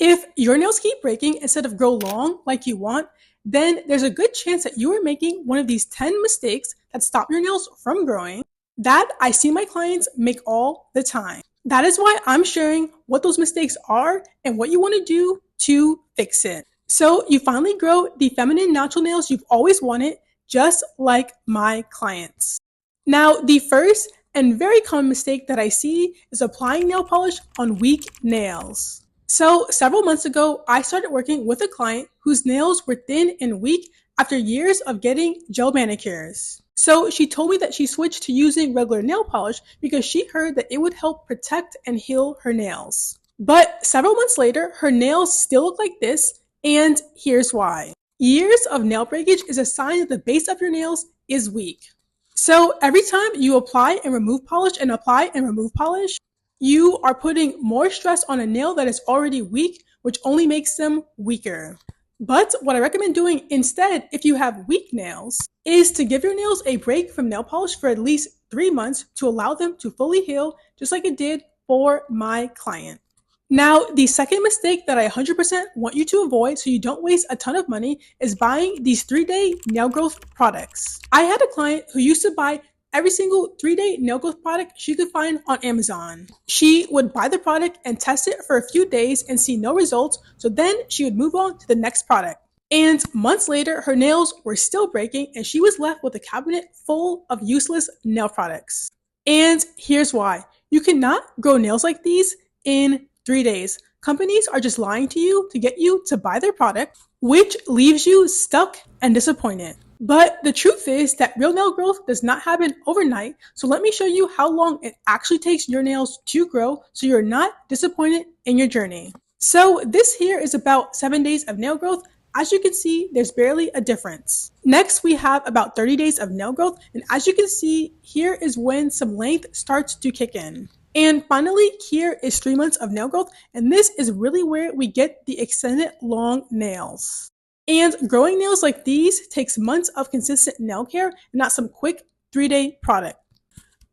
If your nails keep breaking instead of grow long like you want, then there's a good chance that you are making one of these 10 mistakes that stop your nails from growing that I see my clients make all the time. That is why I'm sharing what those mistakes are and what you want to do to fix it. So you finally grow the feminine natural nails you've always wanted, just like my clients. Now, the first and very common mistake that I see is applying nail polish on weak nails. So several months ago, I started working with a client whose nails were thin and weak after years of getting gel manicures. So she told me that she switched to using regular nail polish because she heard that it would help protect and heal her nails. But several months later, her nails still look like this, and here's why. Years of nail breakage is a sign that the base of your nails is weak. So every time you apply and remove polish and apply and remove polish, you are putting more stress on a nail that is already weak, which only makes them weaker. But what I recommend doing instead, if you have weak nails, is to give your nails a break from nail polish for at least 3 months to allow them to fully heal, just like it did for my client. Now, the second mistake that I 100% want you to avoid so you don't waste a ton of money is buying these 3-day nail growth products. I had a client who used to buy every single 3-day nail growth product she could find on Amazon. She would buy the product and test it for a few days and see no results, so then she would move on to the next product. And months later, her nails were still breaking and she was left with a cabinet full of useless nail products. And here's why. You cannot grow nails like these in 3 days. Companies are just lying to you to get you to buy their product, which leaves you stuck and disappointed. But the truth is that real nail growth does not happen overnight, so let me show you how long it actually takes your nails to grow so you're not disappointed in your journey. So this here is about 7 days of nail growth. As you can see, there's barely a difference. Next, we have about 30 days of nail growth, and as you can see, here is when some length starts to kick in. And finally, here is 3 months of nail growth, and this is really where we get the extended long nails. And growing nails like these takes months of consistent nail care and not some quick 3-day product.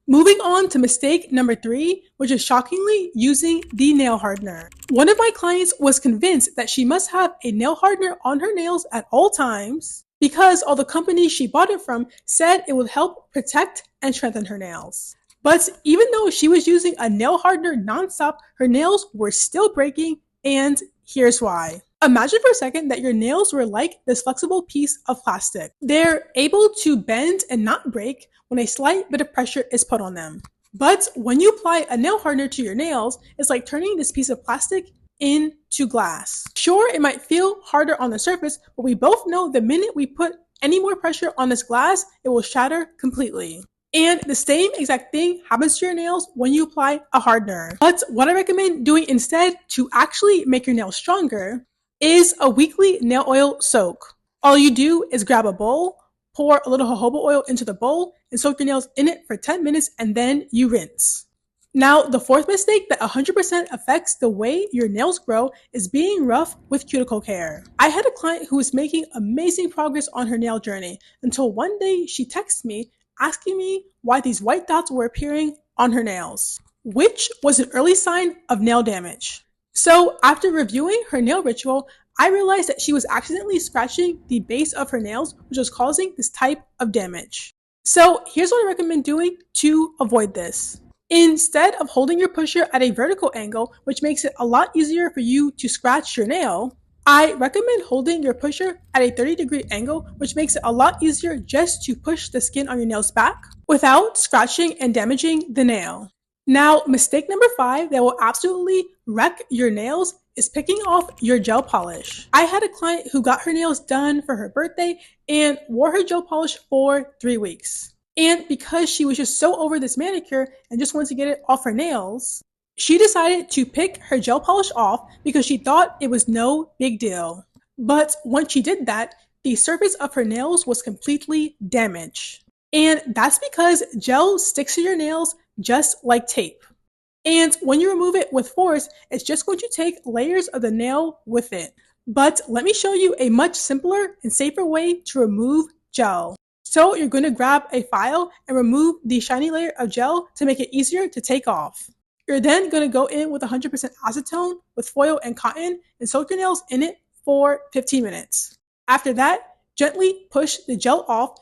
Moving on to mistake number 3, which is shockingly using the nail hardener. One of my clients was convinced that she must have a nail hardener on her nails at all times because all the companies she bought it from said it would help protect and strengthen her nails. But even though she was using a nail hardener nonstop, her nails were still breaking, and here's why. Imagine for a second that your nails were like this flexible piece of plastic. They're able to bend and not break when a slight bit of pressure is put on them. But when you apply a nail hardener to your nails, it's like turning this piece of plastic into glass. Sure, it might feel harder on the surface, but we both know the minute we put any more pressure on this glass, it will shatter completely. And the same exact thing happens to your nails when you apply a hardener. But what I recommend doing instead to actually make your nails stronger is a weekly nail oil soak. All you do is grab a bowl, pour a little jojoba oil into the bowl, and soak your nails in it for 10 minutes, and then you rinse. Now, the fourth mistake that 100% affects the way your nails grow is being rough with cuticle care. I had a client who was making amazing progress on her nail journey until one day she texted me asking me why these white dots were appearing on her nails, which was an early sign of nail damage. So after reviewing her nail ritual, I realized that she was accidentally scratching the base of her nails, which was causing this type of damage. So here's what I recommend doing to avoid this. Instead of holding your pusher at a vertical angle, which makes it a lot easier for you to scratch your nail, I recommend holding your pusher at a 30-degree angle, which makes it a lot easier just to push the skin on your nails back without scratching and damaging the nail. Now, mistake number 5 that will absolutely wreck your nails is picking off your gel polish. I had a client who got her nails done for her birthday and wore her gel polish for 3 weeks. And because she was just so over this manicure and just wanted to get it off her nails, she decided to pick her gel polish off because she thought it was no big deal. But once she did that, the surface of her nails was completely damaged. And that's because gel sticks to your nails just like tape. And when you remove it with force, it's just going to take layers of the nail with it. But let me show you a much simpler and safer way to remove gel. So you're going to grab a file and remove the shiny layer of gel to make it easier to take off. You're then going to go in with 100% acetone with foil and cotton and soak your nails in it for 15 minutes. After that, gently push the gel off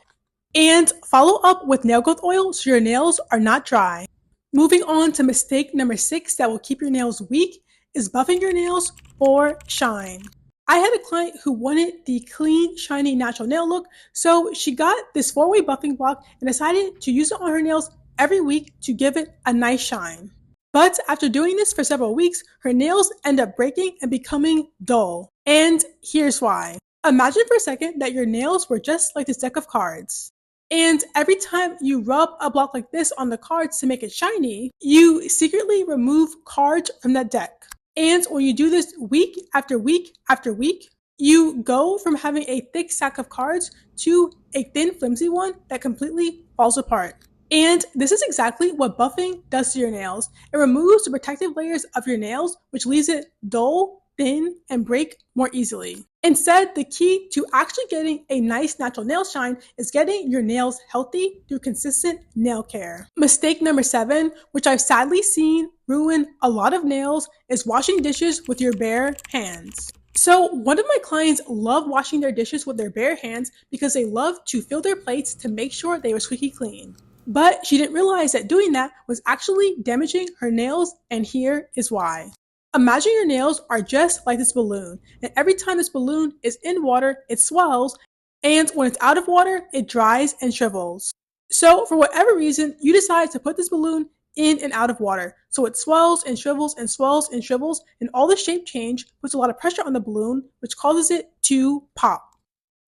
and follow up with nail growth oil so your nails are not dry. Moving on to mistake number 6 that will keep your nails weak is buffing your nails for shine. I had a client who wanted the clean, shiny, natural nail look, so she got this 4-way buffing block and decided to use it on her nails every week to give it a nice shine. But after doing this for several weeks, her nails end up breaking and becoming dull. And here's why. Imagine for a second that your nails were just like this deck of cards. And every time you rub a block like this on the cards to make it shiny, you secretly remove cards from that deck. And when you do this week after week after week, you go from having a thick stack of cards to a thin, flimsy one that completely falls apart. And this is exactly what buffing does to your nails. It removes the protective layers of your nails, which leaves it dull, thin, and break more easily. Instead, the key to actually getting a nice natural nail shine is getting your nails healthy through consistent nail care. Mistake number 7, which I've sadly seen ruin a lot of nails, is washing dishes with your bare hands. So one of my clients love washing their dishes with their bare hands because they love to fill their plates to make sure they were squeaky clean. But she didn't realize that doing that was actually damaging her nails, and here is why. Imagine your nails are just like this balloon, and every time this balloon is in water, it swells, and when it's out of water, it dries and shrivels. So for whatever reason, you decide to put this balloon in and out of water. So it swells and shrivels and swells and shrivels, and all the shape change puts a lot of pressure on the balloon, which causes it to pop.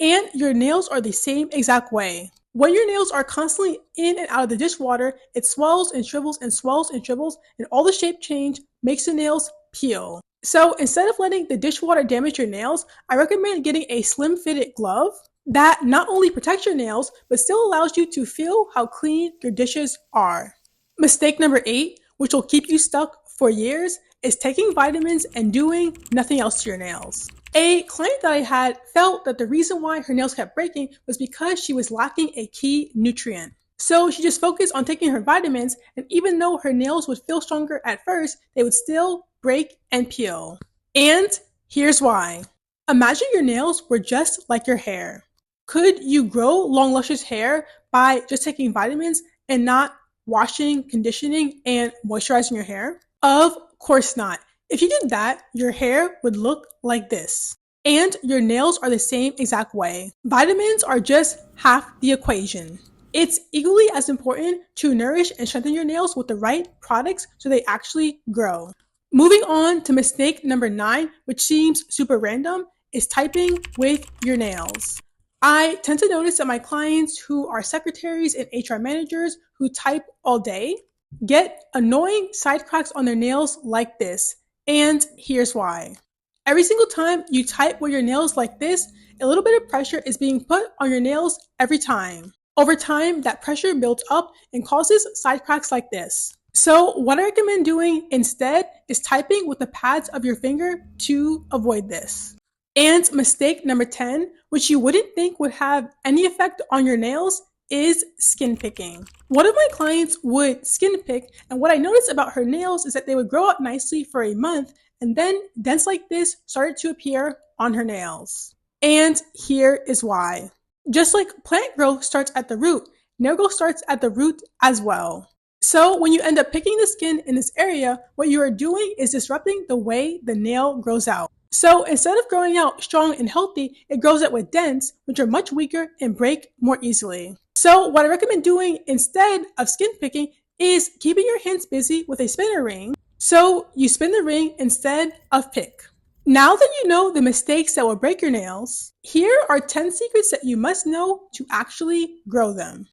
And your nails are the same exact way. When your nails are constantly in and out of the dishwater, it swells and shrivels and swells and shrivels, and all the shape change makes the nails peel. So instead of letting the dishwater damage your nails, I recommend getting a slim fitted glove that not only protects your nails, but still allows you to feel how clean your dishes are. Mistake number 8, which will keep you stuck for years, is taking vitamins and doing nothing else to your nails. A client that I had felt that the reason why her nails kept breaking was because she was lacking a key nutrient. So she just focused on taking her vitamins, and even though her nails would feel stronger at first, they would still break and peel. And here's why. Imagine your nails were just like your hair. Could you grow long, luscious hair by just taking vitamins and not washing, conditioning, and moisturizing your hair? Of course not. If you did that, your hair would look like this. And your nails are the same exact way. Vitamins are just half the equation. It's equally as important to nourish and strengthen your nails with the right products so they actually grow. Moving on to mistake number 9, which seems super random, is typing with your nails. I tend to notice that my clients who are secretaries and HR managers who type all day get annoying side cracks on their nails like this. And here's why. Every single time you type with your nails like this, a little bit of pressure is being put on your nails every time. Over time, that pressure builds up and causes side cracks like this. So what I recommend doing instead is typing with the pads of your finger to avoid this. And mistake number 10, which you wouldn't think would have any effect on your nails, is skin picking. One of my clients would skin pick, and what I noticed about her nails is that they would grow out nicely for a month, and then dents like this started to appear on her nails. And here is why. Just like plant growth starts at the root, nail growth starts at the root as well. So when you end up picking the skin in this area, what you are doing is disrupting the way the nail grows out. So instead of growing out strong and healthy, it grows out with dents, which are much weaker and break more easily. So what I recommend doing instead of skin picking is keeping your hands busy with a spinner ring. So you spin the ring instead of pick. Now that you know the mistakes that will break your nails, here are 10 secrets that you must know to actually grow them.